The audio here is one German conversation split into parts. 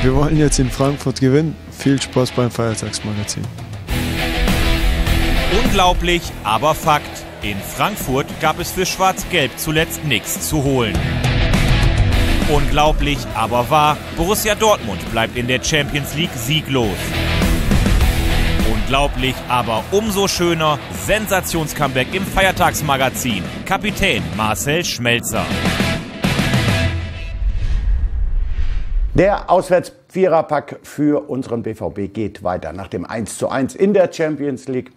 Wir wollen jetzt in Frankfurt gewinnen. Viel Spaß beim Feiertagsmagazin. Unglaublich, aber Fakt. In Frankfurt gab es für Schwarz-Gelb zuletzt nichts zu holen. Unglaublich, aber wahr. Borussia Dortmund bleibt in der Champions League sieglos. Unglaublich, aber umso schöner. Sensationscomeback im Feiertagsmagazin. Kapitän Marcel Schmelzer. Der Auswärts-Viererpack für unseren BVB geht weiter. Nach dem 1:1 in der Champions League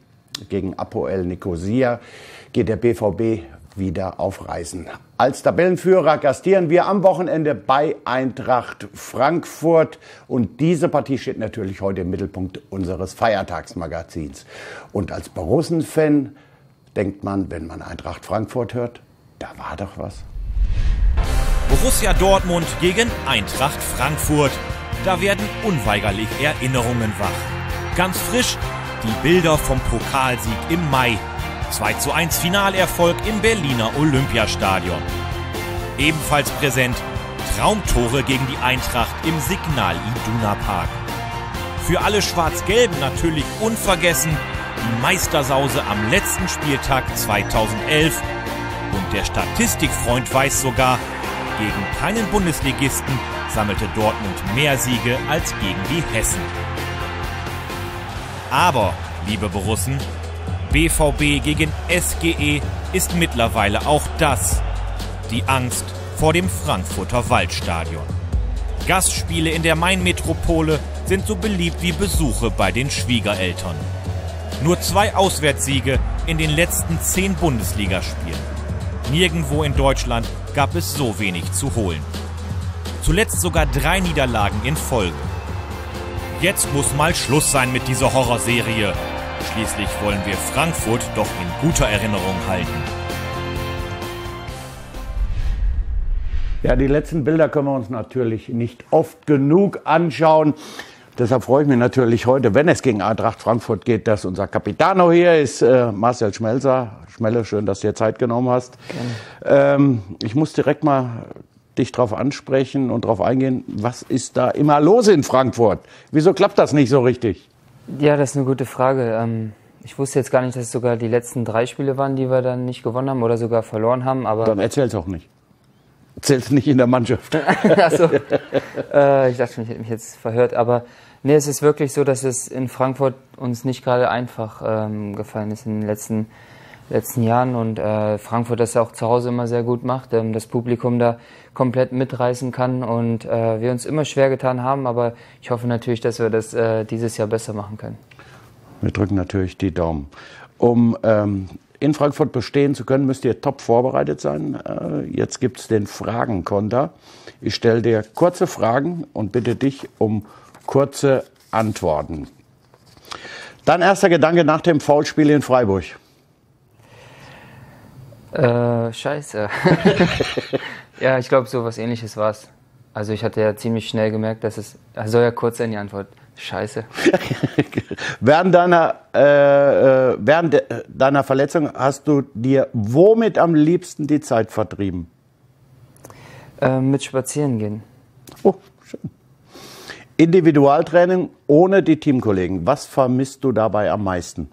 gegen Apoel Nicosia geht der BVB wieder auf Reisen. Als Tabellenführer gastieren wir am Wochenende bei Eintracht Frankfurt. Und diese Partie steht natürlich heute im Mittelpunkt unseres Feiertagsmagazins. Und als Borussen-Fan denkt man, wenn man Eintracht Frankfurt hört, da war doch was. Borussia Dortmund gegen Eintracht Frankfurt. Da werden unweigerlich Erinnerungen wach. Ganz frisch die Bilder vom Pokalsieg im Mai. 2:1 Finalerfolg im Berliner Olympiastadion. Ebenfalls präsent Traumtore gegen die Eintracht im Signal Iduna Park. Für alle Schwarz-Gelben natürlich unvergessen die Meistersause am letzten Spieltag 2011. Und der Statistikfreund weiß sogar, gegen keinen Bundesligisten sammelte Dortmund mehr Siege als gegen die Hessen. Aber, liebe Borussen, BVB gegen SGE ist mittlerweile auch das. Die Angst vor dem Frankfurter Waldstadion. Gastspiele in der Main-Metropole sind so beliebt wie Besuche bei den Schwiegereltern. Nur 2 Auswärtssiege in den letzten 10 Bundesligaspielen. Nirgendwo in Deutschland gab es so wenig zu holen. Zuletzt sogar 3 Niederlagen in Folge. Jetzt muss mal Schluss sein mit dieser Horrorserie. Schließlich wollen wir Frankfurt doch in guter Erinnerung halten. Ja, die letzten Bilder können wir uns natürlich nicht oft genug anschauen. Deshalb freue ich mich natürlich heute, wenn es gegen Eintracht Frankfurt geht, dass unser Capitano hier ist, Marcel Schmelzer. Schmelle, schön, dass du dir Zeit genommen hast. Ich muss direkt mal dich darauf ansprechen und darauf eingehen, was ist da immer los in Frankfurt? Wieso klappt das nicht so richtig? Ja, das ist eine gute Frage. Ich wusste jetzt gar nicht, dass es sogar die letzten 3 Spiele waren, die wir dann nicht gewonnen haben oder sogar verloren haben. Aber dann erzähl's auch nicht. Erzähl's nicht in der Mannschaft. Ach so. Ich dachte, ich hätte mich jetzt verhört. Aber nee, es ist wirklich so, dass es in Frankfurt uns nicht gerade einfach gefallen ist in den letzten Jahren. Und Frankfurt das auch zu Hause immer sehr gut macht. Das Publikum da komplett mitreißen kann und wir uns immer schwer getan haben. Aber ich hoffe natürlich, dass wir das dieses Jahr besser machen können. Wir drücken natürlich die Daumen. Um in Frankfurt bestehen zu können, müsst ihr top vorbereitet sein. Jetzt gibt es den Fragenkonter. Ich stelle dir kurze Fragen und bitte dich um kurze Antworten. Dein erster Gedanke nach dem Foulspiel in Freiburg? Scheiße. Ja, ich glaube, so was Ähnliches war es. Also ich hatte ja ziemlich schnell gemerkt, dass es... Also ja, kurz in die Antwort. Scheiße. Während deiner Verletzung hast du dir womit am liebsten die Zeit vertrieben? Mit Spazieren gehen. Oh, schön. Individualtraining ohne die Teamkollegen. Was vermisst du dabei am meisten?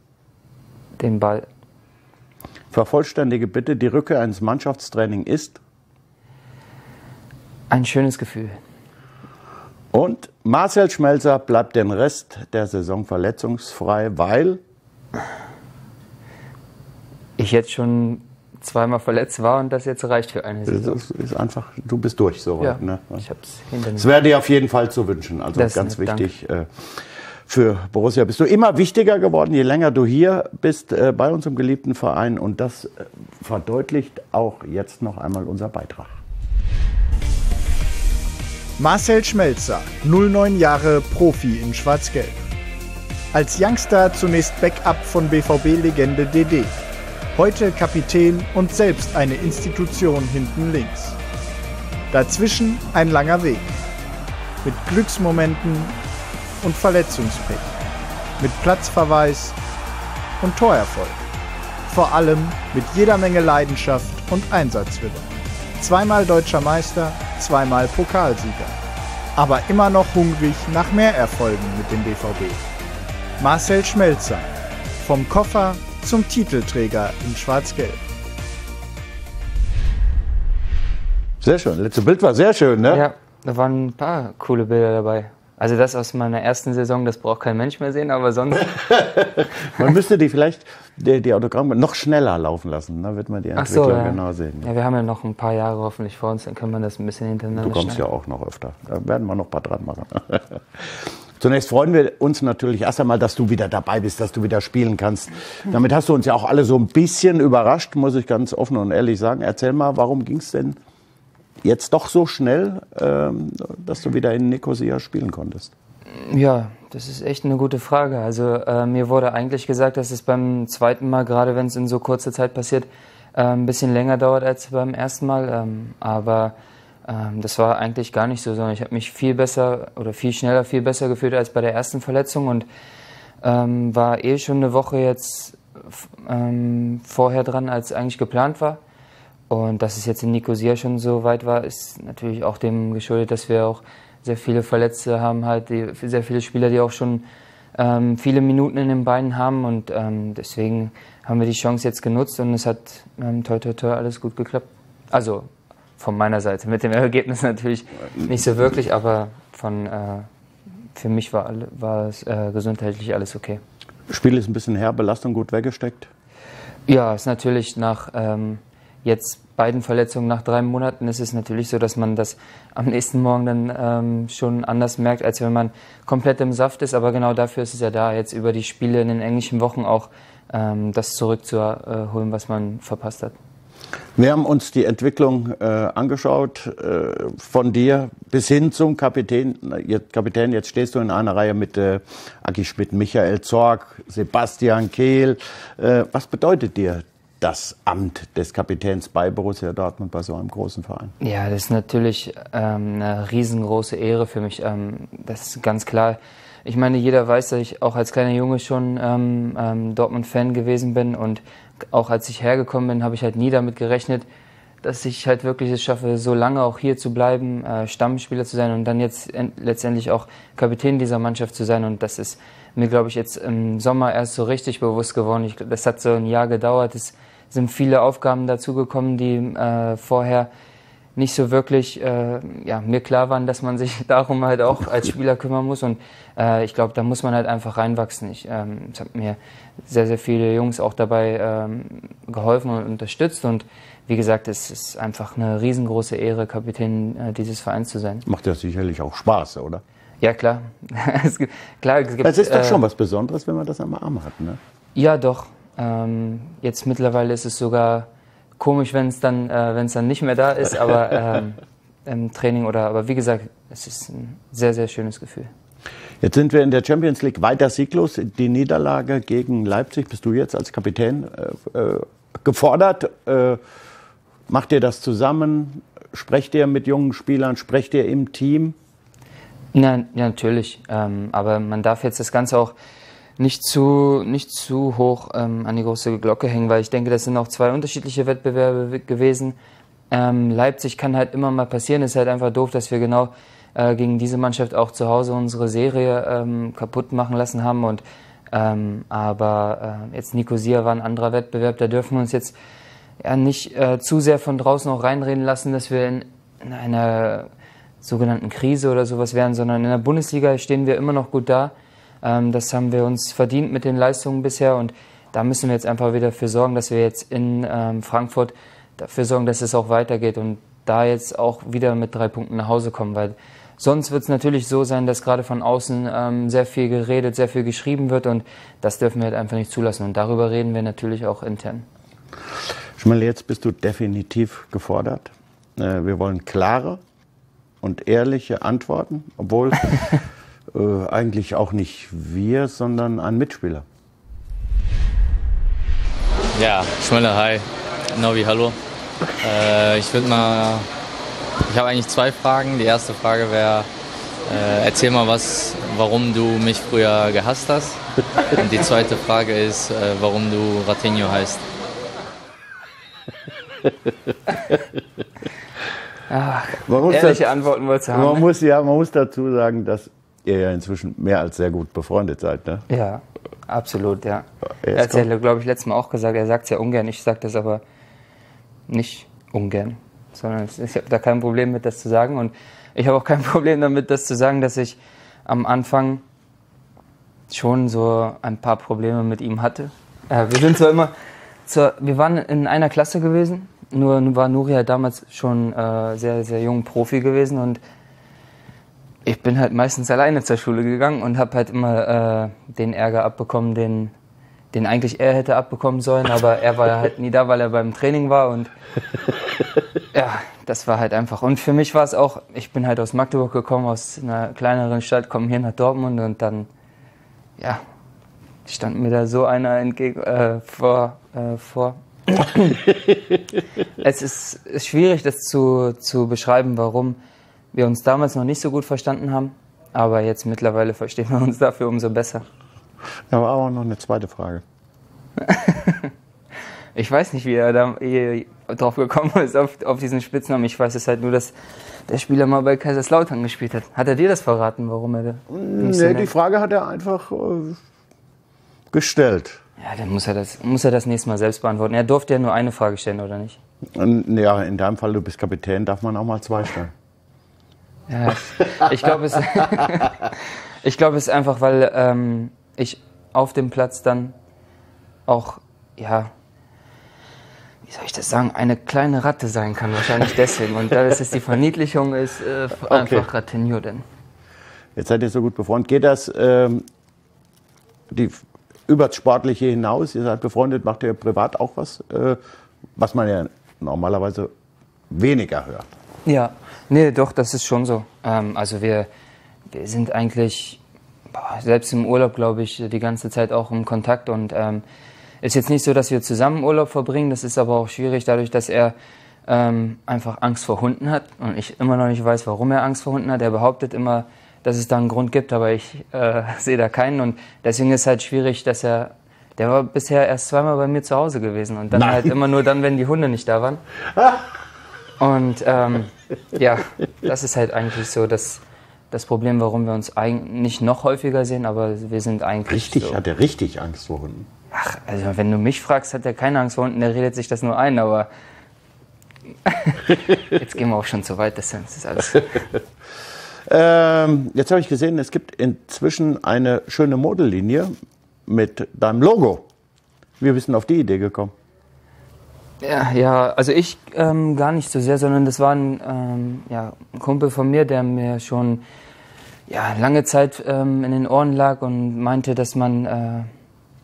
Den Ball. Vervollständige bitte, die Rückkehr ins Mannschaftstraining ist? Ein schönes Gefühl. Und Marcel Schmelzer bleibt den Rest der Saison verletzungsfrei, weil? Ich jetzt schon 2-mal verletzt war und das jetzt reicht für eine Saison. Das ist einfach, du bist durch soweit. Ja, ne? Ich hab's hinter mir. Das wäre dir auf jeden Fall zu wünschen. Also das ganz nett, wichtig. Für Borussia bist du immer wichtiger geworden, je länger du hier bist bei uns im geliebten Verein. Und das verdeutlicht auch jetzt noch einmal unser Beitrag. Marcel Schmelzer, 09 Jahre Profi in Schwarz-Gelb. Als Youngster zunächst Backup von BVB-Legende DD. Heute Kapitän und selbst eine Institution hinten links. Dazwischen ein langer Weg. Mit Glücksmomenten und Verletzungspech. Mit Platzverweis und Torerfolg. Vor allem mit jeder Menge Leidenschaft und Einsatzwille. 2-mal Deutscher Meister, 2-mal Pokalsieger. aber immer noch hungrig nach mehr Erfolgen mit dem BVB. Marcel Schmelzer, vom Koffer zum Titelträger in Schwarz-Gelb. Sehr schön. Letzte Bild war sehr schön, ne? Ja, da waren ein paar coole Bilder dabei. Also das aus meiner ersten Saison, das braucht kein Mensch mehr sehen, aber sonst... Man müsste die vielleicht, die Autogramme, noch schneller laufen lassen. Da wird man die Entwicklung genau sehen. Ja, wir haben ja noch ein paar Jahre hoffentlich vor uns, dann kann man das ein bisschen hintereinander Du kommst ja auch noch öfter. Da werden wir noch ein paar dran machen. Zunächst freuen wir uns natürlich erst einmal, dass du wieder dabei bist, dass du wieder spielen kannst. Damit hast du uns ja auch alle so ein bisschen überrascht, muss ich ganz offen und ehrlich sagen. Erzähl mal, warum ging es denn jetzt doch so schnell, dass du wieder in Nicosia spielen konntest? Ja, das ist echt eine gute Frage. Also mir wurde eigentlich gesagt, dass es beim zweiten Mal, gerade wenn es in so kurzer Zeit passiert, ein bisschen länger dauert als beim ersten Mal. Aber das war eigentlich gar nicht so, sondern ich habe mich viel besser oder viel schneller, viel besser gefühlt als bei der ersten Verletzung und war schon eine Woche jetzt vorher dran, als eigentlich geplant war. Und dass es jetzt in Nicosia schon so weit war, ist natürlich auch dem geschuldet, dass wir auch sehr viele Verletzte haben, halt sehr viele Spieler, die auch schon viele Minuten in den Beinen haben. Und deswegen haben wir die Chance jetzt genutzt und es hat toi toi toi alles gut geklappt. Also von meiner Seite, mit dem Ergebnis natürlich nicht so wirklich, aber für mich war es gesundheitlich alles okay. Spiel ist ein bisschen her, Belastung gut weggesteckt? Ja, ist natürlich nach jetzt beiden Verletzungen nach 3 Monaten ist es natürlich so, dass man das am nächsten Morgen dann schon anders merkt, als wenn man komplett im Saft ist. Aber genau dafür ist es ja da, jetzt über die Spiele in den englischen Wochen auch das zurückzuholen, was man verpasst hat. Wir haben uns die Entwicklung angeschaut, von dir bis hin zum Kapitän. Jetzt stehst du in einer Reihe mit Aki Schmidt, Michael Zorc, Sebastian Kehl. Was bedeutet dir das Amt des Kapitäns bei Borussia Dortmund, bei so einem großen Verein? Ja, das ist natürlich eine riesengroße Ehre für mich. Das ist ganz klar. Ich meine, jeder weiß, dass ich auch als kleiner Junge schon Dortmund-Fan gewesen bin und auch als ich hergekommen bin, habe ich halt nie damit gerechnet, dass ich halt wirklich es schaffe, so lange auch hier zu bleiben, Stammspieler zu sein und dann jetzt letztendlich auch Kapitän dieser Mannschaft zu sein. Und das ist mir, glaube ich, jetzt im Sommer erst so richtig bewusst geworden. Das hat so ein Jahr gedauert. Es sind viele Aufgaben dazugekommen, die vorher nicht so wirklich mir klar waren, dass man sich darum halt auch als Spieler kümmern muss. Und ich glaube, da muss man halt einfach reinwachsen. Es hat mir sehr, sehr viele Jungs auch dabei geholfen und unterstützt. Und wie gesagt, es ist einfach eine riesengroße Ehre, Kapitän dieses Vereins zu sein. Macht ja sicherlich auch Spaß, oder? Ja, klar. Es gibt, es ist doch schon was Besonderes, wenn man das am Arm hat, ne? Ja, doch. Jetzt mittlerweile ist es sogar komisch, wenn es dann nicht mehr da ist, aber im Training aber wie gesagt, es ist ein sehr, sehr schönes Gefühl. Jetzt sind wir in der Champions League weiter sieglos. Die Niederlage gegen Leipzig, bist du jetzt als Kapitän gefordert? Macht ihr das zusammen? Sprecht ihr mit jungen Spielern? Sprecht ihr im Team? Ja, natürlich. Aber man darf jetzt das Ganze auch nicht zu hoch an die große Glocke hängen, weil ich denke, das sind auch 2 unterschiedliche Wettbewerbe gewesen. Leipzig kann halt immer mal passieren. Es ist halt einfach doof, dass wir genau gegen diese Mannschaft auch zu Hause unsere Serie kaputt machen lassen haben. Und aber jetzt Nicosia war ein anderer Wettbewerb. Da dürfen wir uns jetzt nicht zu sehr von draußen auch reinreden lassen, dass wir in einer sogenannten Krise oder sowas wären, sondern in der Bundesliga stehen wir immer noch gut da. Das haben wir uns verdient mit den Leistungen bisher und da müssen wir jetzt einfach wieder dafür sorgen, dass wir jetzt in Frankfurt dafür sorgen, dass es auch weitergeht und da jetzt auch wieder mit 3 Punkten nach Hause kommen, weil sonst wird es natürlich so sein, dass gerade von außen sehr viel geredet, sehr viel geschrieben wird und das dürfen wir halt einfach nicht zulassen und darüber reden wir natürlich auch intern. Schmel, jetzt bist du definitiv gefordert. Wir wollen klare und ehrliche Antworten, obwohl eigentlich auch nicht wir, sondern ein Mitspieler. Ja, Schmelle, hi. Novi, hallo. Ich habe eigentlich 2 Fragen. Die erste Frage wäre, erzähl mal warum du mich früher gehasst hast. Und die zweite Frage ist, warum du Ratinho heißt. Ehrliche Antworten wolltest du haben. Man muss dazu sagen, dass ihr ja inzwischen mehr als sehr gut befreundet seid, ne? Ja, absolut, ja. Er hat ja, glaube ich, letztes Mal auch gesagt, er sagt es ja ungern, ich sage das aber nicht ungern, sondern ich habe da kein Problem mit, das zu sagen. Und ich habe auch kein Problem damit, das zu sagen, dass ich am Anfang schon so ein paar Probleme mit ihm hatte. Wir sind wir waren in einer Klasse gewesen, nur war Nuri halt damals schon sehr, sehr jung Profi gewesen und ich bin halt meistens alleine zur Schule gegangen und habe halt immer den Ärger abbekommen, den eigentlich er hätte abbekommen sollen, aber er war halt nie da, weil er beim Training war und ja, das war halt einfach. Und für mich war es auch, ich bin halt aus Magdeburg gekommen, aus einer kleineren Stadt, komme hier nach Dortmund und dann, ja, stand mir da so einer vor. Es ist schwierig, das zu beschreiben, warum wir uns damals noch nicht so gut verstanden haben, aber jetzt mittlerweile verstehen wir uns dafür umso besser. Da war aber noch eine zweite Frage. Ich weiß nicht, wie er da drauf gekommen ist, auf diesen Spitznamen. Ich weiß es halt nur, dass der Spieler mal bei Kaiserslautern gespielt hat. Hat er dir das verraten, warum er da nicht so nennt? Die Frage hat er einfach gestellt. Ja, dann muss er das nächste Mal selbst beantworten. Er durfte ja nur eine Frage stellen, oder nicht? Ja, in deinem Fall, du bist Kapitän, darf man auch mal zwei stellen. Ja, ich glaube, es ist einfach, weil ich auf dem Platz dann auch, ja, wie soll ich das sagen, eine kleine Ratte sein kann, wahrscheinlich deswegen. Und da ist es die Verniedlichung, ist einfach Ratinho denn. Jetzt seid ihr so gut befreundet. Geht das über das Sportliche hinaus? Ihr seid befreundet, macht ihr privat auch was, was man ja normalerweise weniger hört? Ja, nee, doch, das ist schon so. Also wir sind eigentlich, selbst im Urlaub, glaube ich, die ganze Zeit auch im Kontakt und ist jetzt nicht so, dass wir zusammen Urlaub verbringen, das ist aber auch schwierig, dadurch, dass er einfach Angst vor Hunden hat und ich immer noch nicht weiß, warum er Angst vor Hunden hat. Er behauptet immer, dass es da einen Grund gibt, aber ich sehe da keinen und deswegen ist es halt schwierig, dass der war bisher erst zweimal bei mir zu Hause gewesen und dann halt immer nur dann, wenn die Hunde nicht da waren. Und ja, das ist halt eigentlich so das Problem, warum wir uns eigentlich nicht noch häufiger sehen, aber wir sind eigentlich so. Hat er richtig Angst vor Hunden? Ach, also wenn du mich fragst, hat er keine Angst vor Hunden, der redet sich das nur ein, aber jetzt gehen wir auch schon zu weit, das ist alles. Jetzt habe ich gesehen, es gibt inzwischen eine schöne Modellinie mit deinem Logo. Wie bist du auf die Idee gekommen? Ja, also ich gar nicht so sehr, sondern das war ein Kumpel von mir, der mir schon lange Zeit in den Ohren lag und meinte, dass man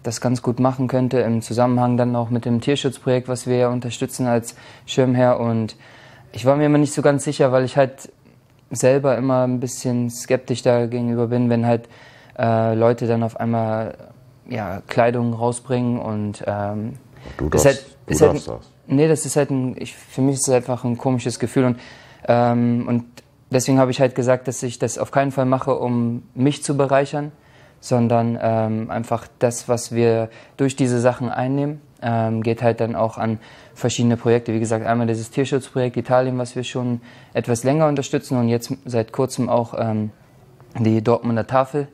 das ganz gut machen könnte im Zusammenhang dann auch mit dem Tierschutzprojekt, was wir ja unterstützen als Schirmherr. Und ich war mir immer nicht so ganz sicher, weil ich halt selber immer ein bisschen skeptisch dagegenüber bin, wenn halt Leute dann auf einmal Kleidung rausbringen und du darfst das. Nee, das ist halt für mich ist es einfach ein komisches Gefühl und deswegen habe ich halt gesagt, dass ich das auf keinen Fall mache, um mich zu bereichern, sondern einfach das, was wir durch diese Sachen einnehmen, geht halt dann auch an verschiedene Projekte. Wie gesagt, einmal dieses Tierschutzprojekt Italien, was wir schon etwas länger unterstützen und jetzt seit kurzem auch die Dortmunder Tafel.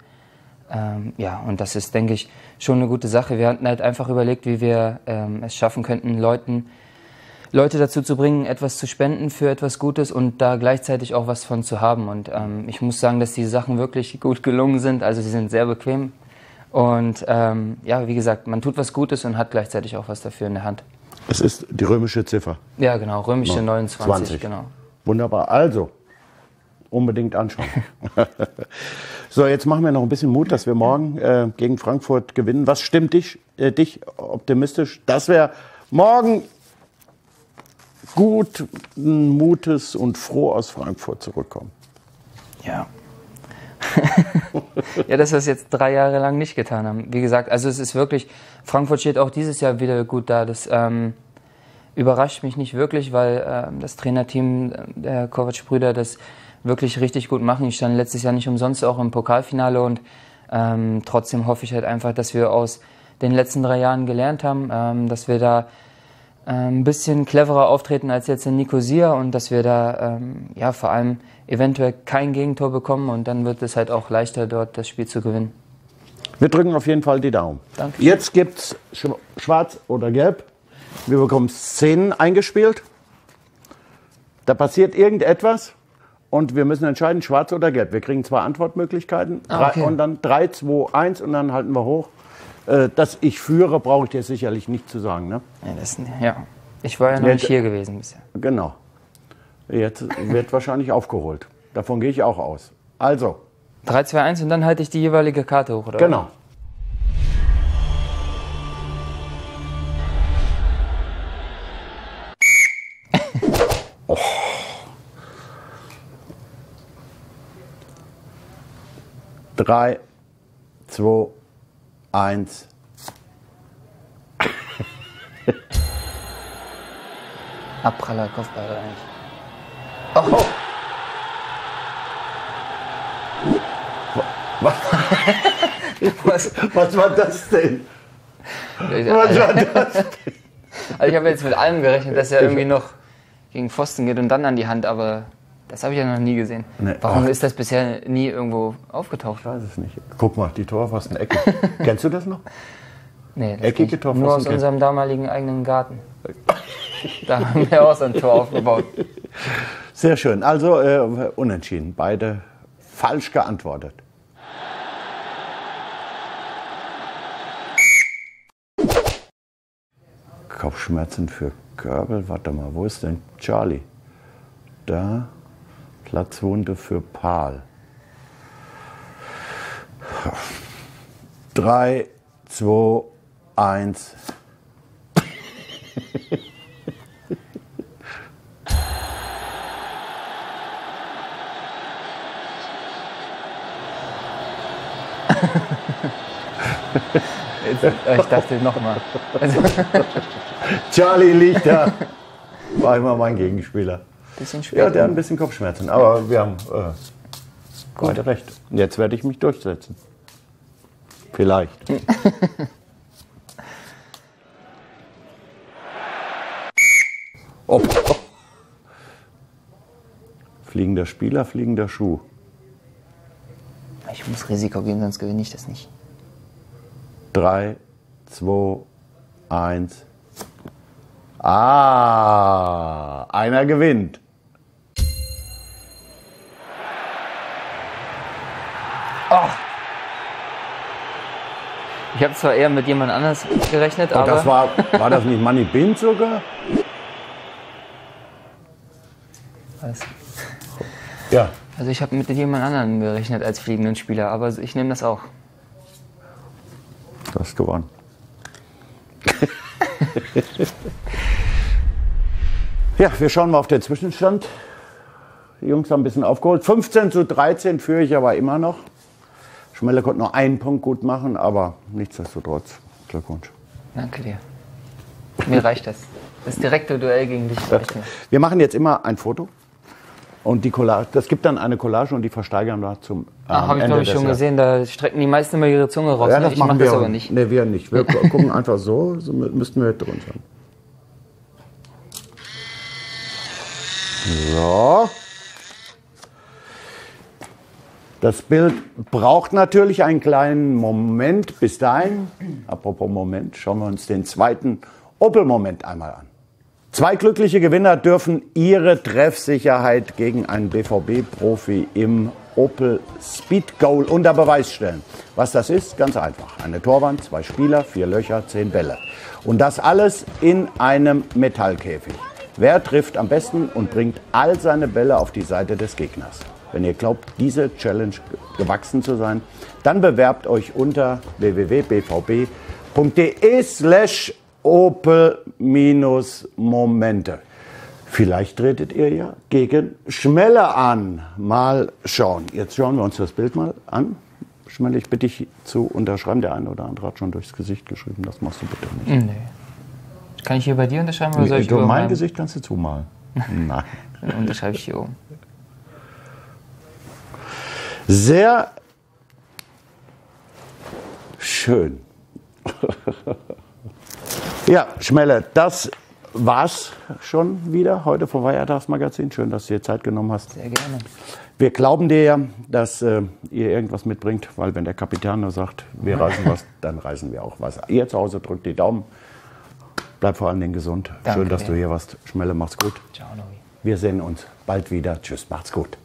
Und das ist, denke ich, schon eine gute Sache. Wir hatten halt einfach überlegt, wie wir es schaffen könnten, Leute dazu zu bringen, etwas zu spenden für etwas Gutes und da gleichzeitig auch was von zu haben. Und ich muss sagen, dass die Sachen wirklich gut gelungen sind. Also sie sind sehr bequem. Und wie gesagt, man tut was Gutes und hat gleichzeitig auch was dafür in der Hand. Es ist die römische Ziffer. Ja, genau, römische 29, genau. Wunderbar. Also, unbedingt anschauen. So, jetzt machen wir noch ein bisschen Mut, dass wir morgen gegen Frankfurt gewinnen. Was stimmt dich optimistisch, dass wir morgen guten Mutes und froh aus Frankfurt zurückkommen? Ja. Ja, dass wir es jetzt 3 Jahre lang nicht getan haben. Wie gesagt, also es ist wirklich, Frankfurt steht auch dieses Jahr wieder gut da. Das überrascht mich nicht wirklich, weil das Trainerteam der Kovac-Brüder das wirklich richtig gut machen. Ich stand letztes Jahr nicht umsonst auch im Pokalfinale und trotzdem hoffe ich halt einfach, dass wir aus den letzten 3 Jahren gelernt haben, dass wir da ein bisschen cleverer auftreten als jetzt in Nicosia und dass wir da ja, vor allem eventuell kein Gegentor bekommen und dann wird es halt auch leichter, dort das Spiel zu gewinnen. Wir drücken auf jeden Fall die Daumen. Danke. Jetzt gibt es schwarz oder gelb. Wir bekommen Szenen eingespielt. Da passiert irgendetwas und wir müssen entscheiden, schwarz oder gelb. Wir kriegen 2 Antwortmöglichkeiten Okay. und dann 3, 2, 1 und dann halten wir hoch. Dass ich führe, brauche ich dir sicherlich nicht zu sagen. Ne? Ja, ich war ja noch nicht hier gewesen bisher. Genau. Jetzt wird wahrscheinlich aufgeholt. Davon gehe ich auch aus. Also. 3, 2, 1 und dann halte ich die jeweilige Karte hoch, oder? Genau. Oh. Drei, 2, 1. Abpraller Kopfball eigentlich. Oh. Was war das denn? Was war das? Also ich habe jetzt mit allem gerechnet, dass er irgendwie noch gegen Pfosten geht und dann an die Hand, aber das habe ich ja noch nie gesehen. Nee. Warum ist das bisher nie irgendwo aufgetaucht? Ich weiß es nicht. Guck mal, die Torpfosten-Ecke. Kennst du das noch? Nee, das Eckige nicht. Torpfosten Nur aus kennt- unserem damaligen eigenen Garten. Da haben wir auch so ein Tor aufgebaut. Sehr schön. Also unentschieden. Beide falsch geantwortet. Kopfschmerzen für Körbel. Warte mal, wo ist denn Charlie? Da. Platzwunde für Pahl. 3, 2, 1. Ich dachte nochmal. Also, Charlie liegt da. War immer mein Gegenspieler. bisschen spät. Ja, der hat ein bisschen Kopfschmerzen, aber wir haben beide recht. Jetzt werde ich mich durchsetzen. Vielleicht. Oh. Fliegender Spieler, fliegender Schuh. Ich muss Risiko gehen, sonst gewinne ich das nicht. 3, 2, 1. Ah, einer gewinnt. Ich habe zwar eher mit jemand anders gerechnet, Und aber das war das nicht Manny Bind sogar? Was? Ja. Also ich habe mit jemand anderen gerechnet als fliegenden Spieler, aber ich nehme das auch. Du hast gewonnen. Ja, wir schauen mal auf den Zwischenstand. Die Jungs haben ein bisschen aufgeholt. 15:13 führe ich aber immer noch. Schmelle konnte nur einen Punkt gut machen, aber nichtsdestotrotz. Glückwunsch. Danke dir. Mir reicht das. Das direkte Duell gegen dich reicht mir. Wir machen jetzt immer ein Foto. Und die Collage, das gibt dann eine Collage und die versteigern wir zum Habe ich Ende glaube ich des schon Jahres. gesehen, da strecken die meisten immer ihre Zunge raus. Ja, ne? das Ich machen mache wir das aber nicht. Nee, wir nicht. Wir gucken einfach so müssten wir drin sein. So. Das Bild braucht natürlich einen kleinen Moment. Bis dahin, apropos Moment, schauen wir uns den zweiten Opel-Moment einmal an. 2 glückliche Gewinner dürfen ihre Treffsicherheit gegen einen BVB-Profi im Opel Speed Goal unter Beweis stellen. Was das ist? Ganz einfach. Eine Torwand, 2 Spieler, 4 Löcher, 10 Bälle. Und das alles in einem Metallkäfig. Wer trifft am besten und bringt all seine Bälle auf die Seite des Gegners? Wenn ihr glaubt, diese Challenge gewachsen zu sein, dann bewerbt euch unter www.bvb.de/Opel-Momente. Vielleicht tretet ihr ja gegen Schmelle an. Mal schauen. Jetzt schauen wir uns das Bild mal an. Schmelle, ich bitte dich zu unterschreiben. Der eine oder andere hat schon durchs Gesicht geschrieben. Das machst du bitte nicht. Nee. Kann ich hier bei dir unterschreiben oder soll ich Mein über meinem- Gesicht kannst du zumalen. Nein. Dann unterschreibe ich hier oben. Sehr schön. Ja, Schmelle, das war's schon wieder heute vom Feiertagsmagazin. Schön, dass du dir Zeit genommen hast. Sehr gerne. Wir glauben dir ja, dass ihr irgendwas mitbringt, weil wenn der Kapitän nur sagt, wir reisen was, dann reisen wir auch was. Ihr zu Hause drückt die Daumen. Bleib vor allen Dingen gesund. Danke, schön, dass du hier warst. Schmelle, macht's gut. Ciao, Novi. Wir sehen uns bald wieder. Tschüss, macht's gut.